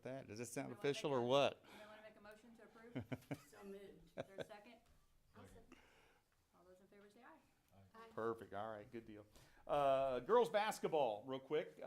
about that? Does this sound official or what? You want to make a motion to approve? So moved. Is there a second? All those in favor say aye. Perfect, all right, good deal. Girls basketball, real quick.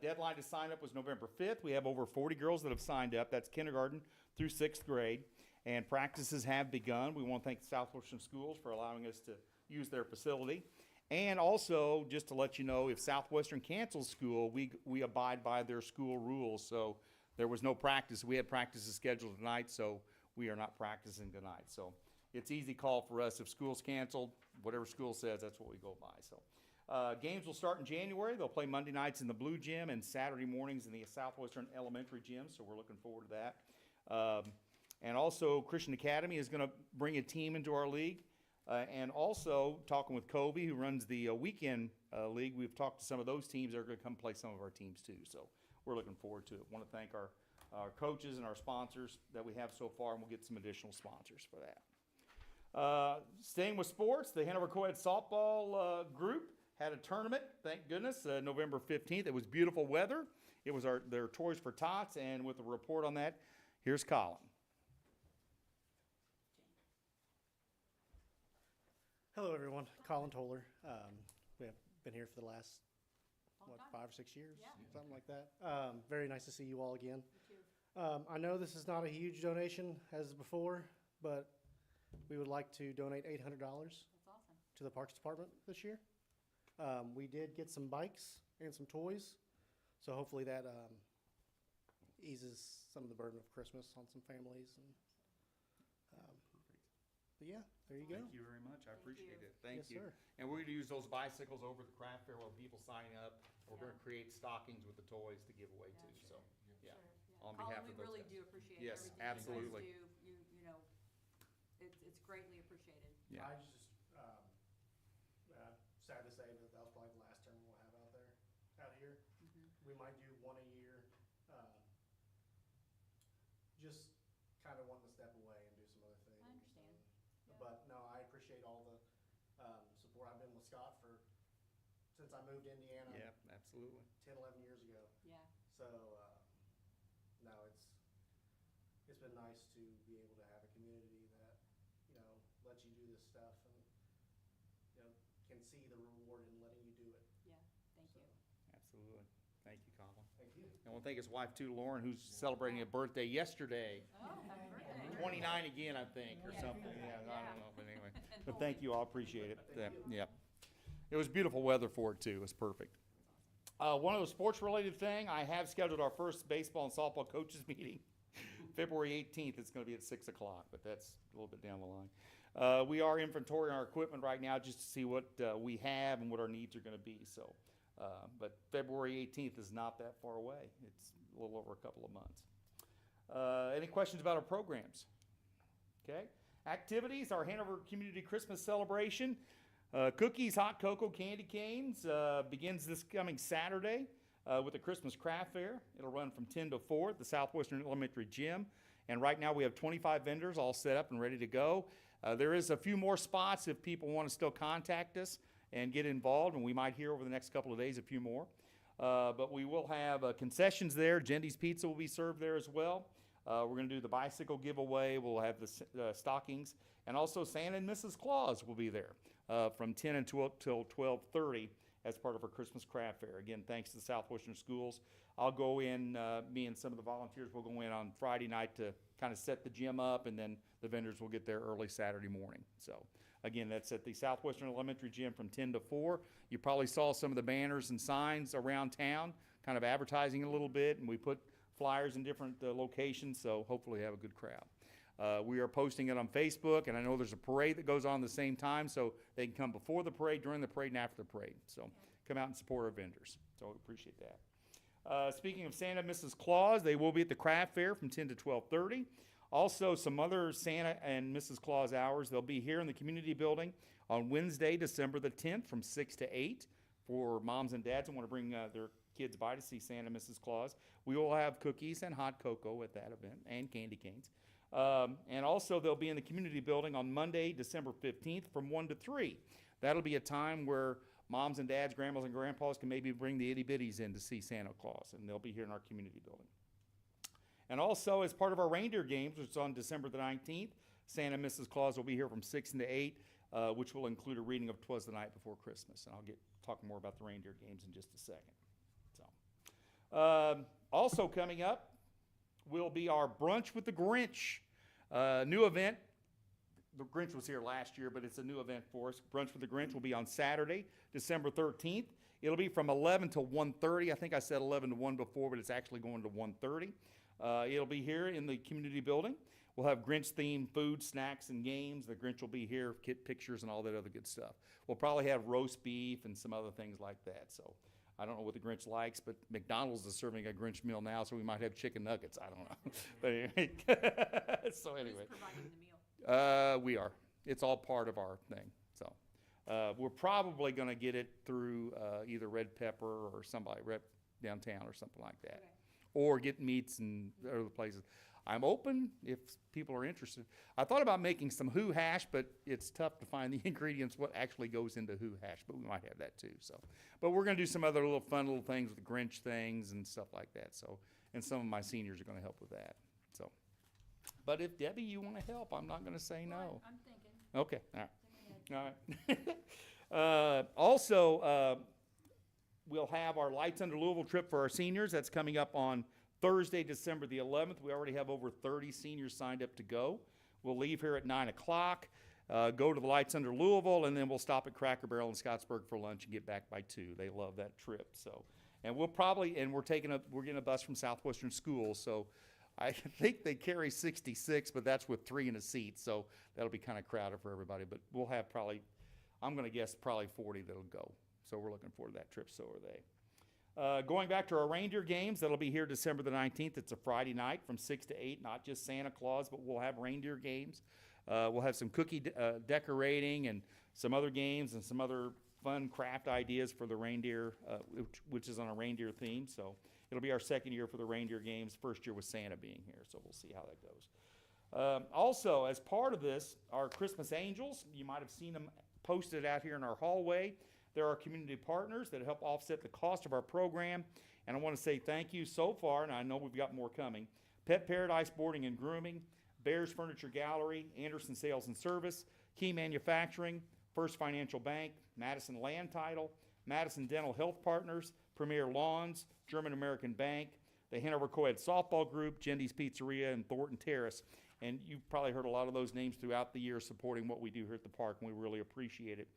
Deadline to sign up was November 5th. We have over 40 girls that have signed up. That's kindergarten through 6th grade. And practices have begun. We want to thank Southwestern Schools for allowing us to use their facility. And also, just to let you know, if Southwestern cancels school, we abide by their school rules. So there was no practice. We had practices scheduled tonight, so we are not practicing tonight. So it's easy call for us. If school's canceled, whatever school says, that's what we go by. So games will start in January. They'll play Monday nights in the Blue Gym and Saturday mornings in the Southwestern Elementary Gym. So we're looking forward to that. And also, Christian Academy is going to bring a team into our league. And also, talking with Kobe, who runs the weekend league, we've talked to some of those teams that are going to come play some of our teams too. So we're looking forward to it. Want to thank our coaches and our sponsors that we have so far, and we'll get some additional sponsors for that. Staying with sports, the Hanover Co-ed softball group had a tournament, thank goodness, November 15th. It was beautiful weather. It was their Toys for Tots, and with a report on that, here's Colin. Hello, everyone. Colin Toller. We have been here for the last, Long time. 5 or 6 years? Yeah. Something like that. Very nice to see you all again. You too. I know this is not a huge donation as before, but we would like to donate $800 That's awesome. to the Parks Department this year. We did get some bikes and some toys, so hopefully that eases some of the burden of Christmas on some families. And, but yeah, there you go. Thank you very much. I appreciate it. Thank Yes, you. sir. And we're going to use those bicycles over the craft fair while people sign up. We're going to create stockings with the toys to give away too. So, yeah. On behalf of those Colin, we really guys. do appreciate Yes, everything you absolutely. guys do. You know, it's greatly appreciated. Yeah. I just, sad to say, but that was probably the last term we'll have out here. We might do one a year. Just kind of wanting to step away and do some other things. I understand. Yeah. But no, I appreciate all the support. I've been with Scott since I moved to Indiana Yeah, absolutely. 10, 11 years ago. Yeah. So, no, it's been nice to be able to have a community that, lets you do this stuff and, can see the reward in letting you do it. Yeah. Thank you. Absolutely. Thank you, Colin. Thank you. And we'll thank his wife too, Lauren, who's celebrating a birthday yesterday. Oh, happy birthday. 29 again, I think, or Yeah. something. Yeah, I don't know, but anyway. And But holy. thank you, I appreciate it. Yeah. It was beautiful weather for it too. It was perfect. One of the sports-related thing, I have scheduled our first baseball and softball coaches meeting, February 18th. It's going to be at 6 o'clock, but that's a little bit down the line. We are inventorying our equipment right now just to see what we have and what our needs are going to be. So, but February 18th is not that far away. It's a little over a couple of months. Any questions about our programs? Okay. Activities, our Hanover Community Christmas Celebration. Cookies, hot cocoa, candy canes begins this coming Saturday with the Christmas Craft Fair. It'll run from 10 to 4 at the Southwestern Elementary Gym. And right now we have 25 vendors all set up and ready to go. There is a few more spots if people want to still contact us and get involved, and we might hear over the next couple of days a few more. But we will have concessions there. Jendy's Pizza will be served there as well. We're going to do the bicycle giveaway. We'll have the stockings. And also Santa and Mrs. Claus will be there from 10 until 12:30 as part of our Christmas craft fair. Again, thanks to the Southwestern Schools. I'll go in, me and some of the volunteers will go in on Friday night to kind of set the gym up, and then the vendors will get there early Saturday morning. So, again, that's at the Southwestern Elementary Gym from 10 to 4. You probably saw some of the banners and signs around town, kind of advertising a little bit, and we put flyers in different locations, so hopefully have a good crowd. We are posting it on Facebook, and I know there's a parade that goes on at the same time, so they can come before the parade, during the parade, and after the parade. So come out and support our vendors. So we appreciate that. Speaking of Santa and Mrs. Claus, they will be at the craft fair from 10 to 12:30. Also, some other Santa and Mrs. Claus hours. They'll be here in the community building on Wednesday, December the 10th from 6 to 8 for moms and dads who want to bring their kids by to see Santa and Mrs. Claus. We will have cookies and hot cocoa at that event and candy canes. And also, they'll be in the community building on Monday, December 15th from 1 to 3. That'll be a time where moms and dads, grandmas and grandpas can maybe bring the itty bitties in to see Santa Claus, and they'll be here in our community building. And also, as part of our reindeer games, which is on December the 19th, Santa and Mrs. Claus will be here from 6 to 8, which will include a reading of 'Twas the Night Before Christmas. And I'll get talking more about the reindeer games in just a second. So, also coming up will be our Brunch with the Grinch, new event. The Grinch was here last year, but it's a new event for us. Brunch with the Grinch will be on Saturday, December 13th. It'll be from 11 to 1:30. I think I said 11 to 1 before, but it's actually going to 1:30. It'll be here in the community building. We'll have Grinch-themed food, snacks, and games. The Grinch will be here, kit pictures, and all that other good stuff. We'll probably have roast beef and some other things like that. So I don't know what the Grinch likes, but McDonald's is serving a Grinch meal now, so we might have chicken nuggets. I don't know. But anyway, so anyway. Who's providing the meal? We are. It's all part of our thing. So we're probably going to get it through either Red Pepper or somebody downtown or something like that. Okay. Or get meats and other places. I'm open if people are interested. I thought about making some Who hash, but it's tough to find the ingredients, what actually goes into Who hash, but we might have that too. So, but we're going to do some other little fun little things with the Grinch things and stuff like that. So, and some of my seniors are going to help with that. So, but if Debbie, you want to help, I'm not going to say no. I'm thinking. Okay, all right. Go ahead. All right. Also, we'll have our Lights Under Louisville trip for our seniors. That's coming up on Thursday, December the 11th. We already have over 30 seniors signed up to go. We'll leave here at 9 o'clock, go to the Lights Under Louisville, and then we'll stop at Cracker Barrel in Scottsburg for lunch and get back by 2. They love that trip. So, and we're getting a bus from Southwestern Schools. So I think they carry 66, but that's with 3 in a seat. So that'll be kind of crowded for everybody. But we'll have I'm going to guess probably 40 that'll go. So we're looking forward to that trip. So are they. Going back to our reindeer games, that'll be here December the 19th. It's a Friday night from 6 to 8, not just Santa Claus, but we'll have reindeer games. We'll have some cookie decorating and some other games and some other fun craft ideas for the reindeer, which is on a reindeer theme. So it'll be our second year for the reindeer games, first year with Santa being here, so we'll see how that goes. Also, as part of this, our Christmas Angels, you might have seen them posted out here in our hallway. They're our community partners that help offset the cost of our program. And I want to say thank you so far, and I know we've got more coming. Pet Paradise Boarding and Grooming, Bears Furniture Gallery, Anderson Sales and Service, Key Manufacturing, First Financial Bank, Madison Land Title, Madison Dental Health Partners, Premier Lawns, German American Bank, the Hanover Co-ed Softball Group, Gendy's Pizzeria, and Thornton Terrace. And you've probably heard a lot of those names throughout the year supporting what we do here at the park, and we really appreciate it.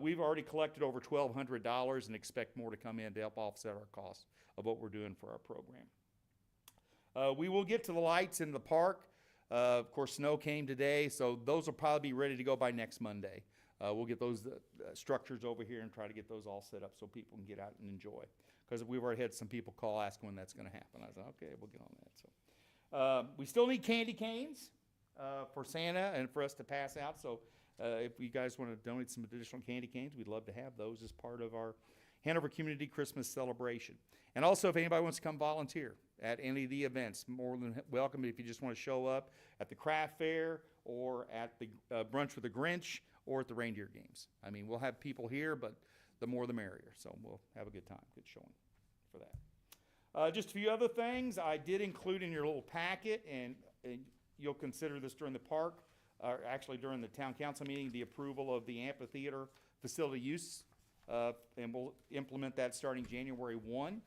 We've already collected over $1,200 and expect more to come in to help offset our costs of what we're doing for our program. We will get to the lights in the park. Of course, snow came today, so those will probably be ready to go by next Monday. We'll get those structures over here and try to get those all set up so people can get out and enjoy. Because we've already had some people call asking when that's going to happen. I said, okay, we'll get on that. So we still need candy canes for Santa and for us to pass out. So if you guys want to donate some additional candy canes, we'd love to have those as part of our Hanover Community Christmas celebration. And also, if anybody wants to come volunteer at any of the events, more than welcome if you just want to show up at the craft fair or at the brunch with the Grinch or at the reindeer games. I mean, we'll have people here, but the more the merrier. So we'll have a good time, good showing for that. Just a few other things I did include in your little packet, and you'll consider this during the park, or actually during the town council meeting, the approval of the amphitheater facility use, and we'll implement that starting January 1.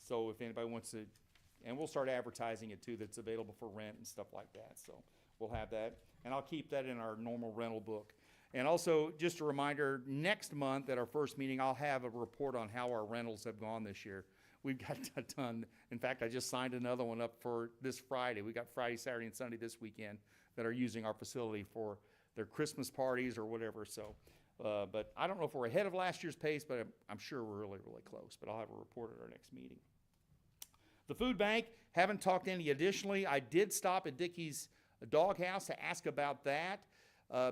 So if anybody wants to, and we'll start advertising it too, that's available for rent and stuff like that. So we'll have that, and I'll keep that in our normal rental book. And also, just a reminder, next month at our first meeting, I'll have a report on how our rentals have gone this year. We've got a ton. In fact, I just signed another one up for this Friday. We got Friday, Saturday, and Sunday this weekend that are using our facility for their Christmas parties or whatever. So, but I don't know if we're ahead of last year's pace, but I'm sure we're really, really close. But I'll have a report at our next meeting. The food bank, haven't talked any additionally. I did stop at Dickey's Doghouse to ask about that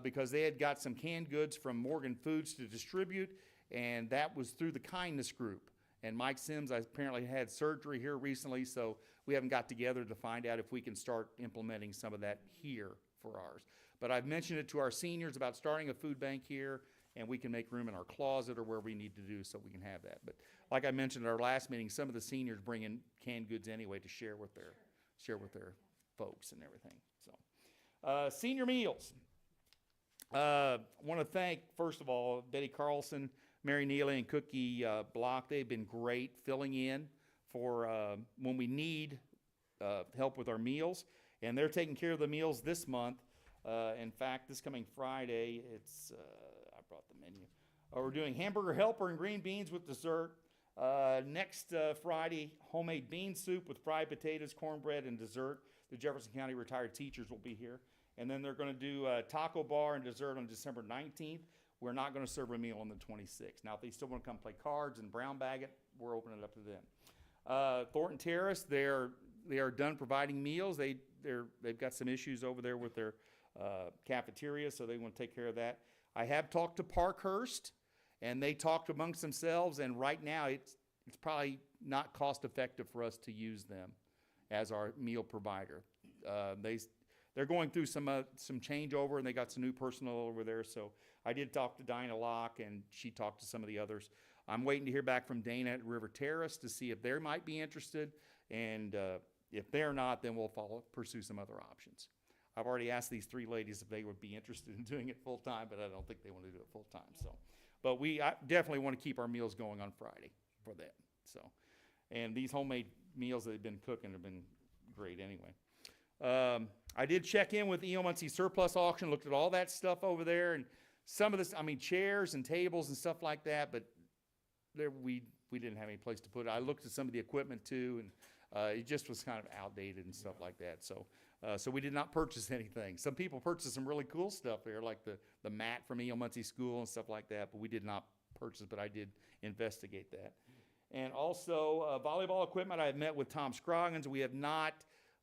because they had got some canned goods from Morgan Foods to distribute, and that was through the Kindness Group. And Mike Sims apparently had surgery here recently, so we haven't got together to find out if we can start implementing some of that here for ours. But I've mentioned it to our seniors about starting a food bank here, and we can make room in our closet or where we need to do so we can have that. But like I mentioned at our last meeting, some of the seniors bring in canned goods anyway to share with their folks and everything. So, senior meals. I want to thank, first of all, Betty Carlson, Mary Neely, and Cookie Block. They've been great filling in for when we need help with our meals. And they're taking care of the meals this month. In fact, this coming Friday, I brought the menu. We're doing hamburger helper and green beans with dessert. Next Friday, homemade bean soup with fried potatoes, cornbread, and dessert. The Jefferson County retired teachers will be here. And then they're going to do a taco bar and dessert on December 19th. We're not going to serve a meal on the 26th. Now, if they still want to come play cards and brown bag it, we're opening it up to them. Thornton Terrace, they are done providing meals. They've got some issues over there with their cafeteria, so they want to take care of that. I have talked to Parkhurst, and they talked amongst themselves, and right now it's probably not cost effective for us to use them as our meal provider. They're going through some changeover, and they got some new personnel over there. So I did talk to Dinah Locke, and she talked to some of the others. I'm waiting to hear back from Dana at River Terrace to see if they might be interested, and if they're not, then we'll pursue some other options. I've already asked these 3 ladies if they would be interested in doing it full time, but I don't think they want to do it full time. So, but I definitely want to keep our meals going on Friday for that. So, and these homemade meals that they've been cooking have been great anyway. I did check in with EO Muncie Surplus Auction, looked at all that stuff over there, and some of this, chairs and tables and stuff like that, but we didn't have any place to put it. I looked at some of the equipment too, and it just was kind of outdated and stuff like that. So we did not purchase anything. Some people purchased some really cool stuff there, like the mat from EO Muncie School and stuff like that, but we did not purchase, but I did investigate that. And also volleyball equipment, I have met with Tom Scroggins. We have not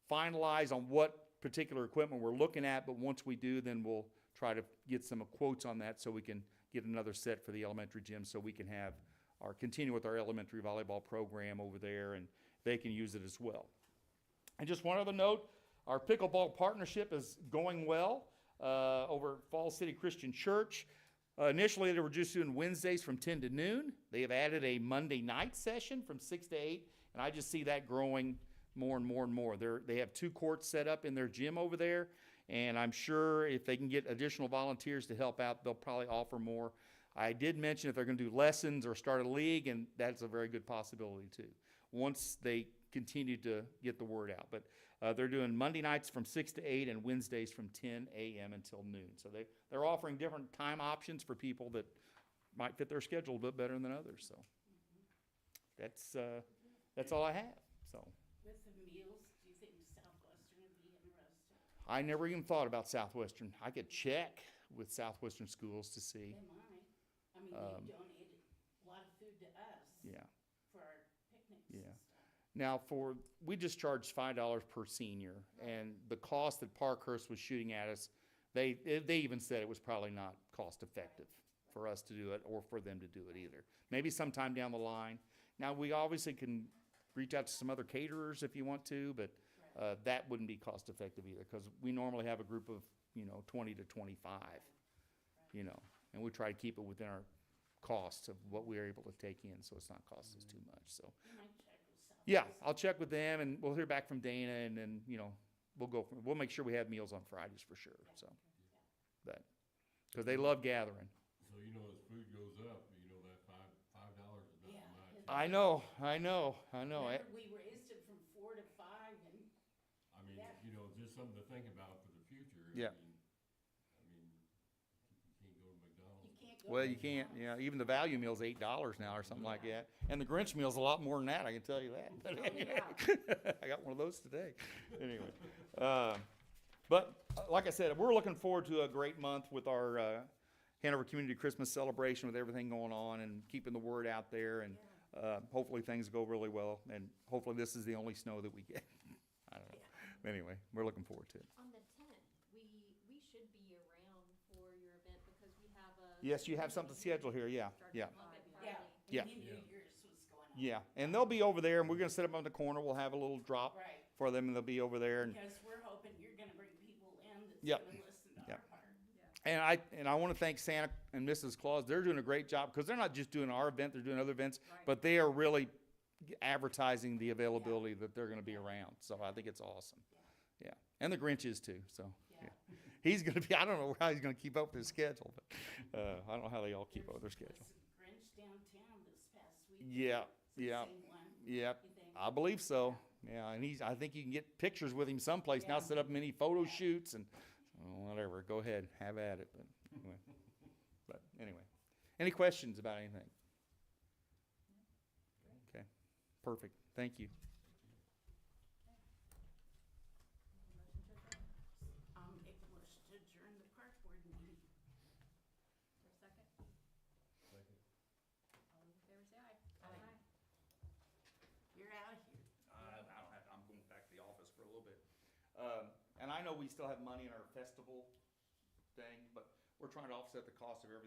finalized on what particular equipment we're looking at, but once we do, then we'll try to get some quotes on that so we can get another set for the elementary gym so we can continue with our elementary volleyball program over there, and they can use it as well. And just one other note, our pickleball partnership is going well over at Falls City Christian Church. Initially, they were just doing Wednesdays from 10 to noon. They have added a Monday night session from 6 to 8, and I just see that growing more and more and more. They have 2 courts set up in their gym over there, and I'm sure if they can get additional volunteers to help out, they'll probably offer more. I did mention if they're going to do lessons or start a league, and that's a very good possibility too, once they continue to get the word out. But they're doing Monday nights from 6 to 8 and Wednesdays from 10 a.m. until noon. So they're offering different time options for people that might fit their schedule a bit better than others. So that's all I have. So. With the meals, do you think Southwestern would be interested? I never even thought about Southwestern. I could check with Southwestern schools to see. They might. They donated a lot of food to us. Yeah. For our picnics Yeah. and stuff. Now, we just charged $5 per senior, and the cost that Parkhurst was shooting at us, they even said it was probably not cost effective for us to do it or for them to do it either. Maybe sometime down the line. Now, we obviously can reach out to some other caterers if you want to, but that wouldn't be cost effective either, because we normally have a group of 20 to 25, and we try to keep it within our costs of what we're able to take in, so it's not cost us too much. So You might check with Southwestern. yeah, I'll check with them, and we'll hear back from Dana, and then we'll make sure we have meals on Fridays for sure. So that because they love gathering. So as food goes up, that $5 is not Yeah. much. I know. Remember, we raised it from 4 to 5, and Yeah. Just something to think about for the future. Yeah. You can't go to McDonald's. you can't go. Well, to you can't. McDonald's. Even the value meal's $8 now or something like that, and the Grinch meal's a lot more than that. I can tell you that. I got one of those today. Anyway, but like I said, we're looking forward to a great month with our Hanover Community Christmas celebration, with everything going on and keeping the word out there, and hopefully things go really well, and hopefully this is the only snow that we get. I don't know. Anyway, we're looking forward to it. On the 10th, we should be around for your event because we have a. Yes, you have something scheduled here. Yeah. Yeah. Yeah. We knew yours was going on. Yeah, and they'll be over there, and we're gonna set up on the corner. We'll have a little drop Right. for them, and they'll be over there. And Because we're hoping you're gonna bring people in that's Yep. gonna listen to Yep. our part. And I want to thank Santa and Mrs. Claus. They're doing a great job because they're not just doing our event; they're doing other events, Right. but they are really advertising the availability that they're going to be around. So I think it's awesome. Yeah, and the Grinch is too. So Yeah. he's going to be. I don't know how he's going to keep up with his schedule, but I don't know how they all keep up with their schedule. Was Grinch downtown this past week? Yeah, It's the yeah, same one, yep. you think? I believe so. Yeah, and I think you can get pictures with him someplace now. Yeah. Set up mini photo shoots and whatever. Go ahead, have at it. But anyway, any questions about anything? Okay, perfect. Thank you. Motion to adjourn. I'll make a motion to adjourn the park board meeting. For a second? Second. All those in favor say aye. Aye. You're out of here. I don't have. I'm going back to the office for a little bit. And I know we still have money in our festival thing, but we're trying to offset the cost of everything.